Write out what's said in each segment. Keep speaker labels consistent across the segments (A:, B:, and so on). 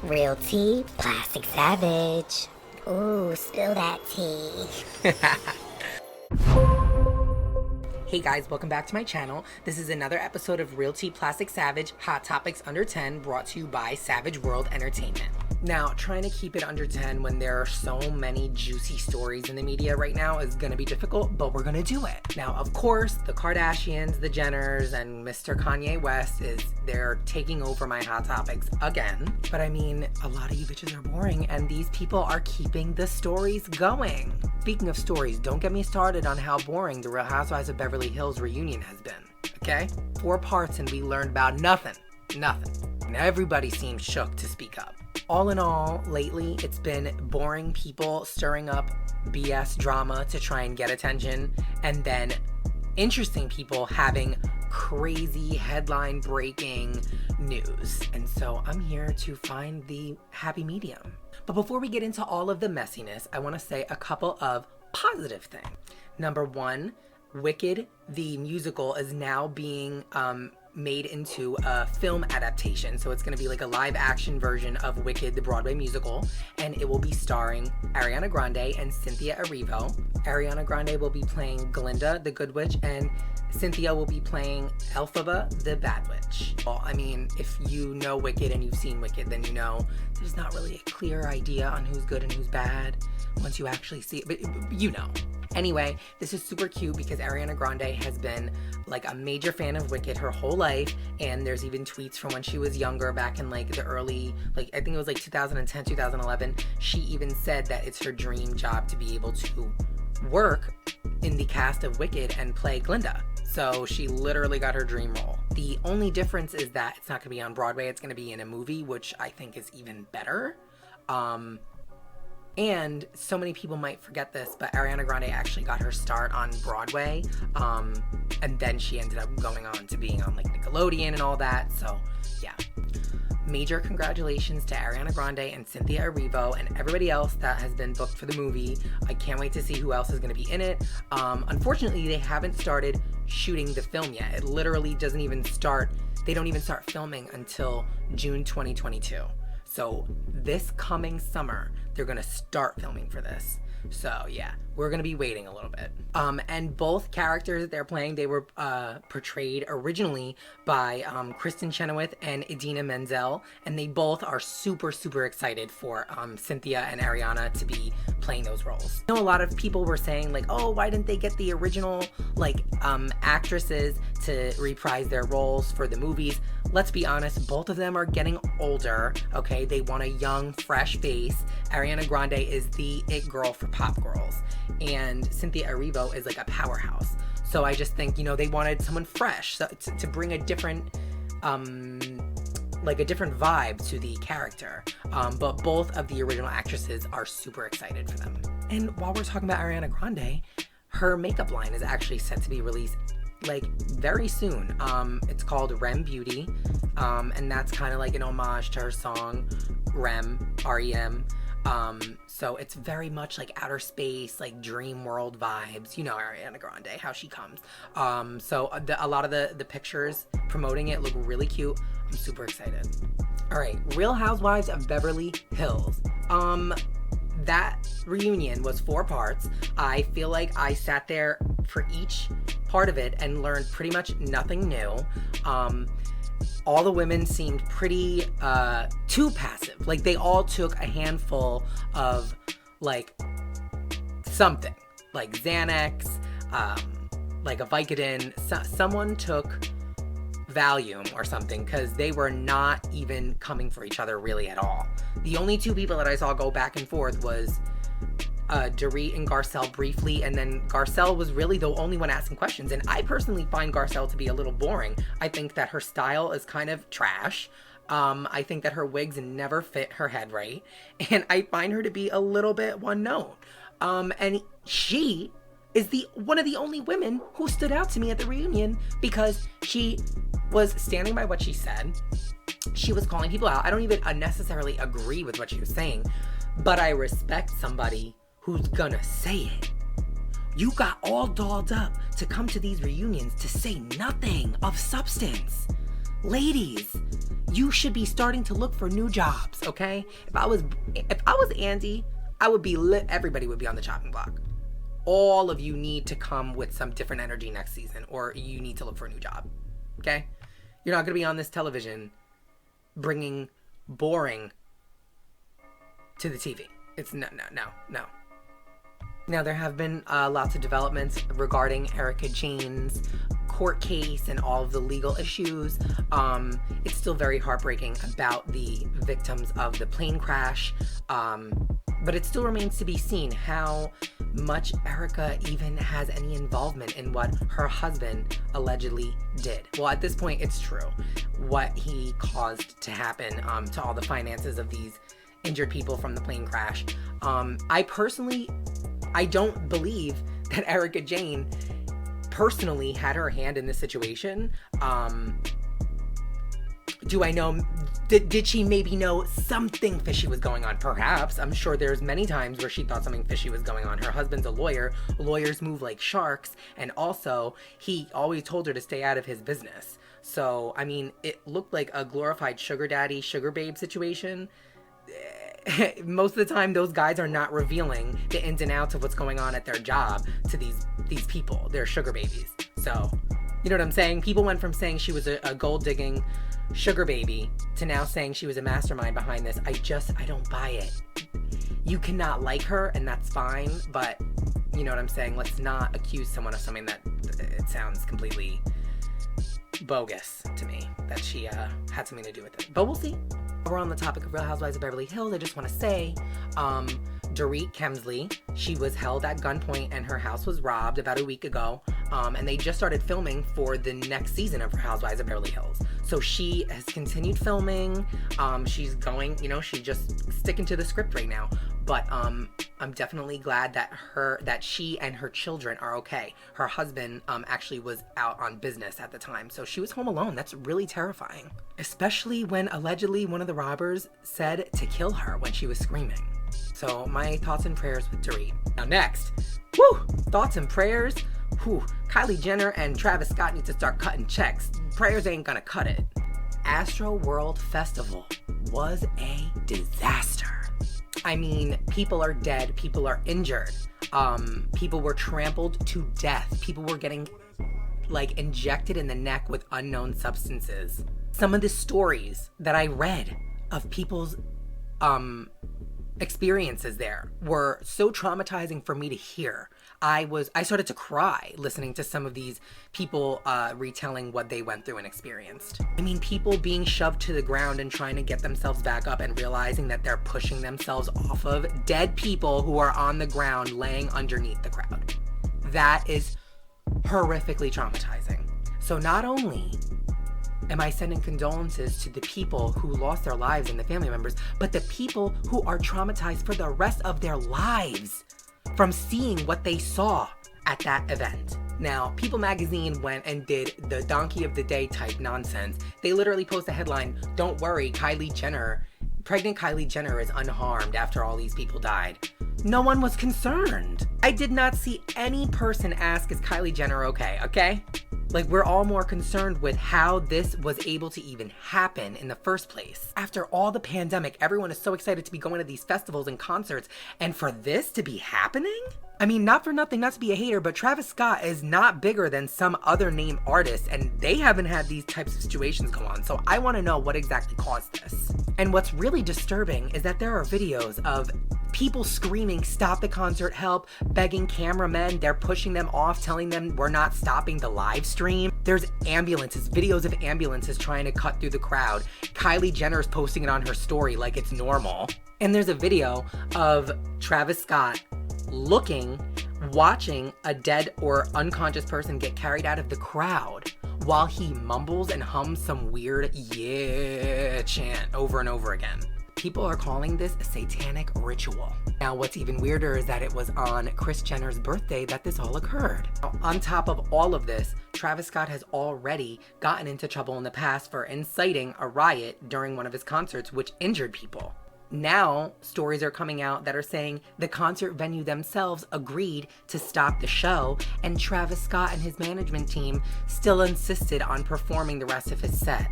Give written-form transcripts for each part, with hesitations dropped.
A: Real tea, plastic savage. Ooh, spill that tea.
B: Hey guys, welcome back to my channel. This is another episode of Real Tea Plastic Savage, Hot Topics Under 10, brought to you by Savage World Entertainment. Now, trying to keep it under 10 when there are so many juicy stories in the media right now is gonna be difficult, but we're gonna do it. Now, of course, the Kardashians, the Jenners, and Mr. Kanye West they're taking over my Hot Topics again. But I mean, a lot of you bitches are boring, and these people are keeping the stories going. Speaking of stories, don't get me started on how boring the Real Housewives of Beverly Hills reunion has been, okay? 4 parts and we learned about nothing. And everybody seems shook to speak up. All in all, lately, it's been boring people stirring up BS drama to try and get attention, and then interesting people having crazy headline-breaking news. And so I'm here to find the happy medium. But before we get into all of the messiness, I want to say a couple of positive things. Number 1, Wicked, the musical, is now being made into a film adaptation. So it's going to be like a live action version of Wicked, the Broadway musical, and it will be starring Ariana Grande and Cynthia Erivo. Ariana Grande will be playing Glinda, the Good Witch, and Cynthia will be playing Elphaba, the Bad Witch. Well, I mean, if you know Wicked and you've seen Wicked, then you know there's not really a clear idea on who's good and who's bad once you actually see it, but you know. Anyway, this is super cute because Ariana Grande has been like a major fan of Wicked her whole life, and there's even tweets from when she was younger, back in like the early, like I think it was like 2010, 2011. She even said that it's her dream job to be able to work in the cast of Wicked and play Glinda. So she literally got her dream role. The only difference is that it's not going to be on Broadway, it's going to be in a movie, which I think is even better. And so many people might forget this, but Ariana Grande actually got her start on Broadway, and then she ended up going on to being on like Nickelodeon and all that. So yeah, major congratulations to Ariana Grande and Cynthia Erivo and everybody else that has been booked for the movie. I can't wait to see who else is going to be in it. Unfortunately, they haven't started shooting the film yet. It literally doesn't even start. They don't even start filming until June 2022. So this coming summer, they're gonna start filming for this. So yeah, we're gonna be waiting a little bit. And both characters that they're playing, they were portrayed originally by Kristen Chenoweth and Idina Menzel, and they both are super, super excited for Cynthia and Ariana to be playing those roles. I know a lot of people were saying like, oh, why didn't they get the original like actresses to reprise their roles for the movies? Let's be honest, both of them are getting older, okay? They want a young, fresh face. Ariana Grande is the it girl for pop girls, and Cynthia Erivo is like a powerhouse. So I just think, you know, they wanted someone fresh to bring a different, like a different vibe to the character. But both of the original actresses are super excited for them. And while we're talking about Ariana Grande, her makeup line is actually set to be released like very soon. It's called Rem Beauty, and that's kind of like an homage to her song Rem, R-E-M. So it's very much like outer space, like dream world vibes. You know Ariana Grande, how she comes. So a lot of the pictures promoting it look really cute. I'm super excited. All right, Real Housewives of Beverly Hills. That reunion was 4 parts. I feel like I sat there for each part of it and learned pretty much nothing new. All the women seemed pretty too passive. Like they all took a handful of like something, like Xanax, like a Vicodin. Someone took Valium or something, because they were not even coming for each other really at all. The only 2 people that I saw go back and forth was Dorit and Garcelle briefly, and then Garcelle was really the only one asking questions, and I personally find Garcelle to be a little boring. I think that her style is kind of trash. I think that her wigs never fit her head right, and I find her to be a little bit one note. And she is one of the only women who stood out to me at the reunion, because she was standing by what she said. She was calling people out. I don't even necessarily agree with what she was saying, but I respect somebody who's gonna say it. You got all dolled up to come to these reunions to say nothing of substance. ladies, you should be starting to look for new jobs, okay? If I was Andy, I would be lit. Everybody would be on the chopping block. All of you need to come with some different energy next season, or you need to look for a new job, okay? You're not going to be on this television bringing boring to the TV. It's no. Now, there have been lots of developments regarding Erika Jayne's court case and all of the legal issues. It's still very heartbreaking about the victims of the plane crash, but it still remains to be seen how much Erika even has any involvement in what her husband allegedly did. Well, at this point, it's true. What he caused to happen to all the finances of these injured people from the plane crash. I don't believe that Erika Jayne personally had her hand in this situation. Do I know, did she maybe know something fishy was going on? Perhaps. I'm sure there's many times where she thought something fishy was going on. Her husband's a lawyer. Lawyers move like sharks. And also, he always told her to stay out of his business. So, I mean, it looked like a glorified sugar daddy, sugar babe situation. Most of the time, those guys are not revealing the ins and outs of what's going on at their job to these people. They're sugar babies. So, you know what I'm saying? People went from saying she was a gold-digging sugar baby to now saying she was a mastermind behind this. I don't buy it. You cannot like her, and that's fine, but you know what I'm saying? Let's not accuse someone of something that it sounds completely bogus to me, that she had something to do with it. But we'll see. We're on the topic of Real Housewives of Beverly Hills. I just want to say, Dorit Kemsley, she was held at gunpoint and her house was robbed about a week ago. And they just started filming for the next season of Real Housewives of Beverly Hills. So she has continued filming. She's going, she's just sticking to the script right now. But I'm definitely glad that she and her children are okay. Her husband actually was out on business at the time, so she was home alone. That's really terrifying, especially when allegedly one of the robbers said to kill her when she was screaming. So my thoughts and prayers with Dorit. Now next, thoughts and prayers. Kylie Jenner and Travis Scott need to start cutting checks. Prayers ain't gonna cut it. Astroworld Festival was a disaster. I mean, people are dead, people are injured, people were trampled to death, people were getting injected in the neck with unknown substances. Some of the stories that I read of people's experiences there were so traumatizing for me to hear. I started to cry listening to some of these people retelling what they went through and experienced. I mean, people being shoved to the ground and trying to get themselves back up and realizing that they're pushing themselves off of dead people who are on the ground laying underneath the crowd. That is horrifically traumatizing. So not only am I sending condolences to the people who lost their lives and the family members, but the people who are traumatized for the rest of their lives from seeing what they saw at that event. Now, People Magazine went and did the Donkey of the Day type nonsense. They literally post a headline, "Don't worry, pregnant Kylie Jenner is unharmed after all these people died." No one was concerned. I did not see any person ask, "Is Kylie Jenner okay?" We're all more concerned with how this was able to even happen in the first place. After all the pandemic, everyone is so excited to be going to these festivals and concerts, and for this to be happening? I mean, not for nothing, not to be a hater, but Travis Scott is not bigger than some other name artists, and they haven't had these types of situations go on, so I want to know what exactly caused this. And what's really disturbing is that there are videos of people screaming, "Stop the concert, help," begging cameramen, they're pushing them off, telling them we're not stopping the live stream. There's ambulances, videos of ambulances trying to cut through the crowd. Kylie Jenner's posting it on her story like it's normal. And there's a video of Travis Scott watching a dead or unconscious person get carried out of the crowd while he mumbles and hums some weird "yeah" chant over and over again. People are calling this a satanic ritual. Now, what's even weirder is that it was on Kris Jenner's birthday that this all occurred. Now, on top of all of this, Travis Scott has already gotten into trouble in the past for inciting a riot during one of his concerts, which injured people. Now, stories are coming out that are saying the concert venue themselves agreed to stop the show, and Travis Scott and his management team still insisted on performing the rest of his set.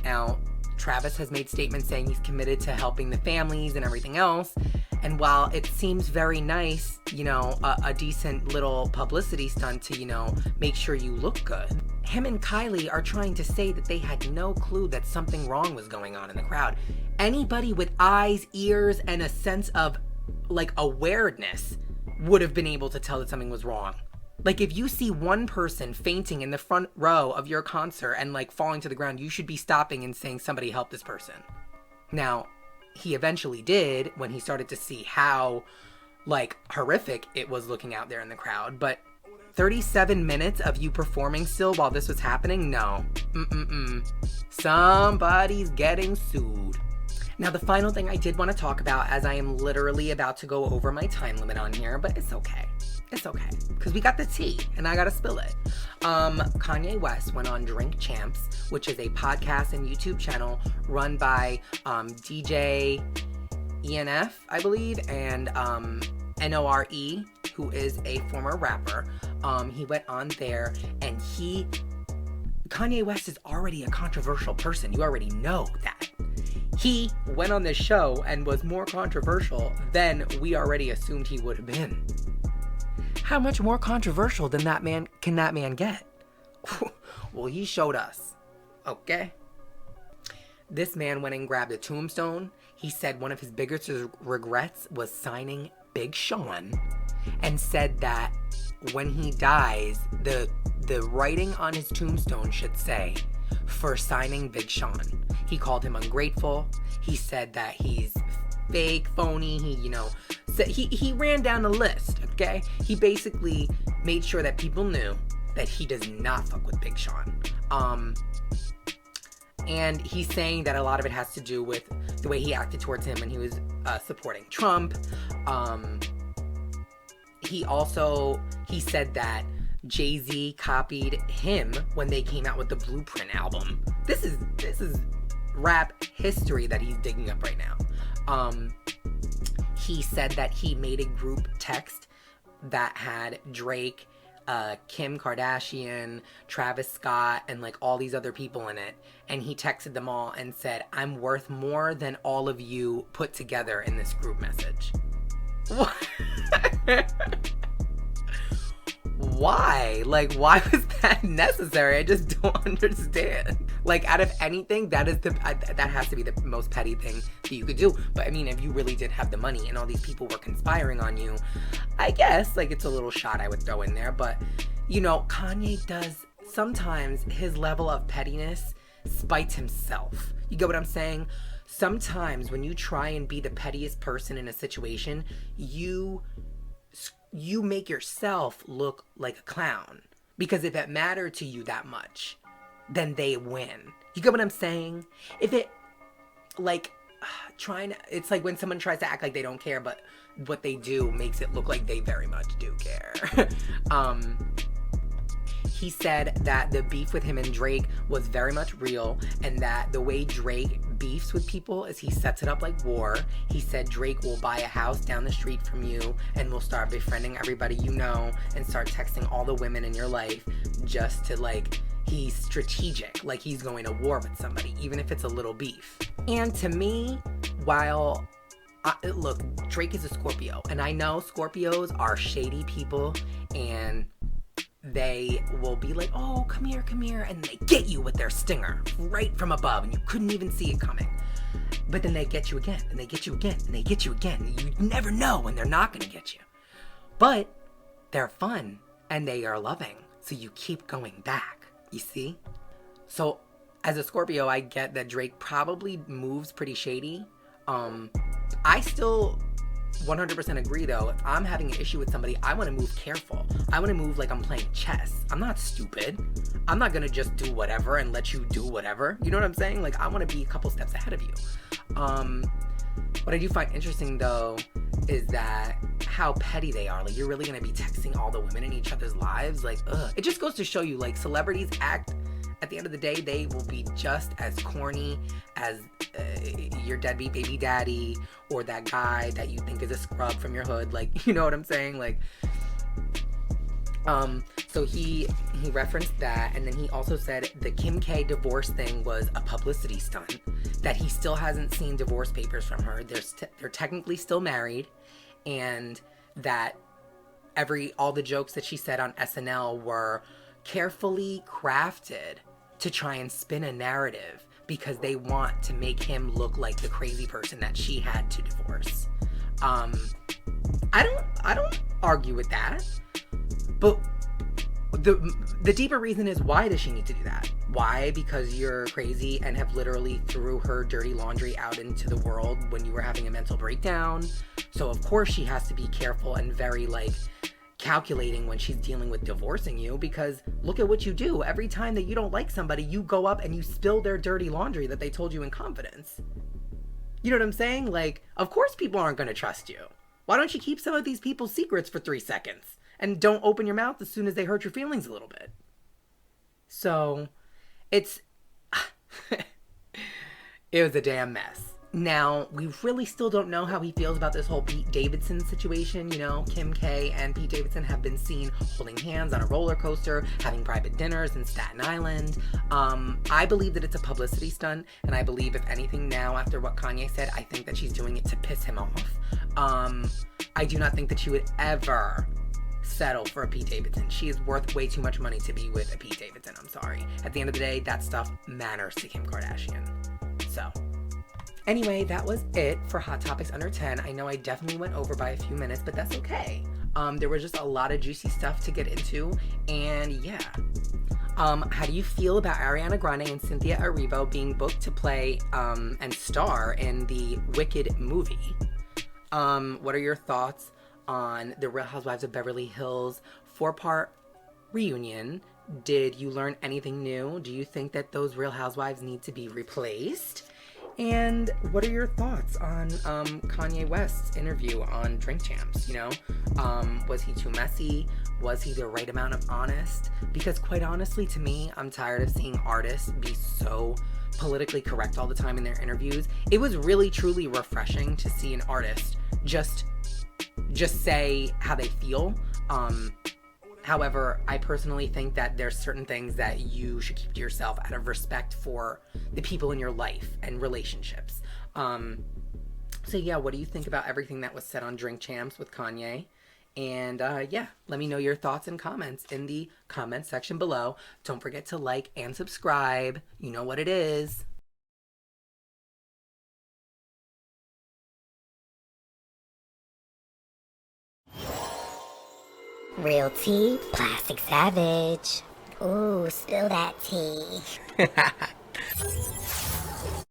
B: Now, Travis has made statements saying he's committed to helping the families and everything else. And while it seems very nice, a decent little publicity stunt to, make sure you look good, him and Kylie are trying to say that they had no clue that something wrong was going on in the crowd. Anybody with eyes, ears, and a sense of, awareness would have been able to tell that something was wrong. Like, if you see one person fainting in the front row of your concert and, falling to the ground, you should be stopping and saying, somebody help this person. Now, he eventually did when he started to see how, horrific it was looking out there in the crowd. But 37 minutes of you performing still while this was happening? No. Somebody's getting sued. Now, the final thing I did want to talk about, as I am literally about to go over my time limit on here, but it's okay. It's okay, because we got the tea, and I gotta spill it. Kanye West went on Drink Champs, which is a podcast and YouTube channel run by DJ ENF, I believe, and NORE, who is a former rapper. He went on there, and Kanye West is already a controversial person. You already know that. He went on this show and was more controversial than we already assumed he would have been. How much more controversial than can that man get? Well, he showed us. Okay? This man went and grabbed a tombstone. He said one of his biggest regrets was signing Big Sean, and said that when he dies, the writing on his tombstone should say, for signing Big Sean. He called him ungrateful. He said that he's fake, phony. He ran down a list, okay? He basically made sure that people knew that he does not fuck with Big Sean. And he's saying that a lot of it has to do with the way he acted towards him when he was supporting Trump. He said that Jay-Z copied him when they came out with the Blueprint album. This is rap history that he's digging up right now. He said that he made a group text that had Drake, Kim Kardashian, Travis Scott, and all these other people in it. And he texted them all and said, I'm worth more than all of you put together in this group message. What? Why? Why was that necessary? I just don't understand. Out of anything, that has to be the most petty thing that you could do. But I mean, if you really did have the money and all these people were conspiring on you, I guess it's a little shot I would throw in there. But Kanye does sometimes, his level of pettiness spites himself. You get what I'm saying? Sometimes when you try and be the pettiest person in a situation, you make yourself look like a clown. Because if it mattered to you that much, then they win. You get what I'm saying? If it, it's like when someone tries to act like they don't care, but what they do makes it look like they very much do care. He said that the beef with him and Drake was very much real, and that the way Drake beefs with people is he sets it up like war. He said Drake will buy a house down the street from you and will start befriending everybody you know and start texting all the women in your life just to he's strategic, he's going to war with somebody, even if it's a little beef. And to me, look, Drake is a Scorpio, and I know Scorpios are shady people, and they will be like, oh, come here, and they get you with their stinger right from above, and you couldn't even see it coming. But then they get you again, and they get you again, and they get you again. You never know when they're not going to get you. But they're fun, and they are loving, so you keep going back, you see? So as a Scorpio, I get that Drake probably moves pretty shady. I still 100% agree, though. If I'm having an issue with somebody, I want to move careful. I want to move like I'm playing chess. I'm not stupid. I'm not going to just do whatever and let you do whatever. You know what I'm saying? I want to be a couple steps ahead of you. What I do find interesting, though, is that how petty they are. You're really going to be texting all the women in each other's lives? Ugh. It just goes to show you, celebrities act, at the end of the day, they will be just as corny as your deadbeat baby daddy or that guy that you think is a scrub from your hood. You know what I'm saying? So he referenced that, and then he also said the Kim K divorce thing was a publicity stunt, that he still hasn't seen divorce papers from her. They're technically still married, and that all the jokes that she said on SNL were carefully crafted to try and spin a narrative because they want to make him look like the crazy person that she had to divorce. I don't argue with that. But the deeper reason is, why does she need to do that? Why? Because you're crazy and have literally threw her dirty laundry out into the world when you were having a mental breakdown. So of course she has to be careful and very calculating when she's dealing with divorcing you, because look at what you do. Every time that you don't like somebody, you go up and you spill their dirty laundry that they told you in confidence. You know what I'm saying? Of course people aren't going to trust you. Why don't you keep some of these people's secrets for 3 seconds? And don't open your mouth as soon as they hurt your feelings a little bit. So, it was a damn mess. Now, we really still don't know how he feels about this whole Pete Davidson situation. You know, Kim K and Pete Davidson have been seen holding hands on a roller coaster, having private dinners in Staten Island. I believe that it's a publicity stunt, and I believe, if anything now, after what Kanye said, I think that she's doing it to piss him off. I do not think that she would ever settle for a Pete Davidson. She is worth way too much money to be with a Pete Davidson. I'm sorry. At the end of the day, that stuff matters to Kim Kardashian. So, anyway, that was it for Hot Topics Under 10. I know I definitely went over by a few minutes, but that's okay. There was just a lot of juicy stuff to get into, and yeah. How do you feel about Ariana Grande and Cynthia Erivo being booked to play and star in the Wicked movie? What are your thoughts on the Real Housewives of Beverly Hills 4-part reunion? Did you learn anything new? Do you think that those Real Housewives need to be replaced? And what are your thoughts on Kanye West's interview on Drink Champs? Was he too messy? Was he the right amount of honest? Because quite honestly, to me, I'm tired of seeing artists be so politically correct all the time in their interviews. It was really, truly refreshing to see an artist just say how they feel. However, I personally think that there's certain things that you should keep to yourself out of respect for the people in your life and relationships. So yeah, what do you think about everything that was said on Drink Champs with Kanye? And yeah, let me know your thoughts and comments in the comment section below. Don't forget to like and subscribe. You know what it is.
A: Real tea, plastic savage. Ooh, spill that tea.